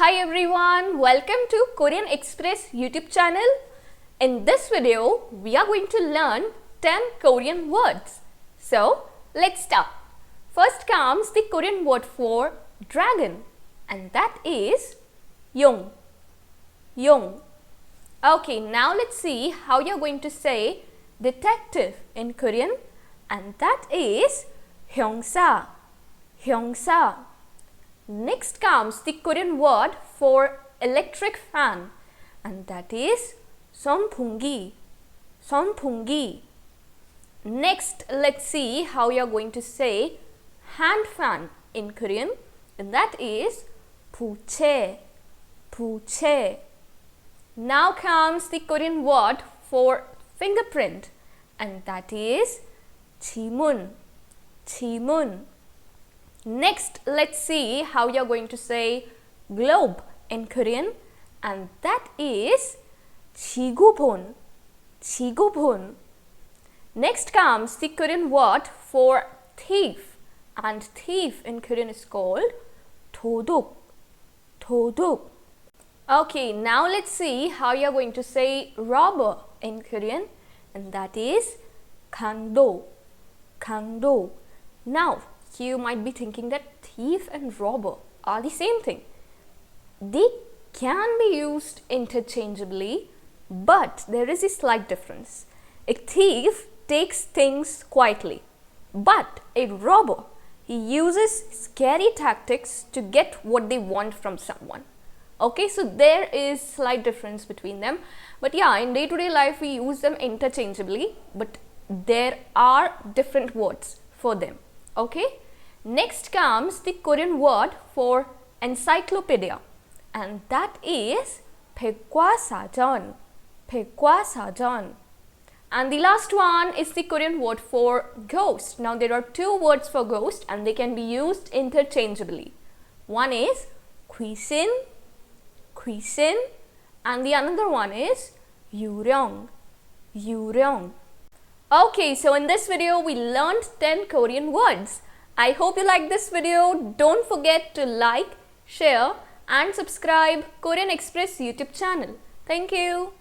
Hi everyone, welcome to Korean Express YouTube channel. In this video, we are going to learn 10 Korean words. So, let's start. First comes the Korean word for dragon, and that is 용. 용. Okay, now let's see how you're going to say detective in Korean, and that is 형사. 형사. Next comes the Korean word for electric fan, and that is 선풍기. 선풍기. Next, let's see how you're going to say hand fan in Korean, and that is 부채. 부채. Now comes the Korean word for fingerprint, and that is 지문. 지문. Next, let's see how you're going to say globe in Korean, and that is 지구본. 지구본. Next comes the Korean word for thief, and thief in Korean is called 도둑. 도둑. Okay, now let's see how you're going to say robber in Korean, and that is 강도. 강도. Now, you might be thinking that thief and robber are the same thing. They can be used interchangeably, but there is a slight difference. A thief takes things quietly, but a robber, he uses scary tactics to get what they want from someone. Okay, so there is slight difference between them, but yeah, in day-to-day life we use them interchangeably, but there are different words for them. Okay. Next comes the Korean word for encyclopedia, and that is 백과사전. 백과사전. And the last one is the Korean word for ghost. Now there are two words for ghost and they can be used interchangeably. One is 귀신, 귀신, and the another one is 유령, 유령. Okay, so in this video we learned 10 Korean words. I hope you liked this video. Don't forget to like, share and subscribe Korean Express YouTube channel. Thank you.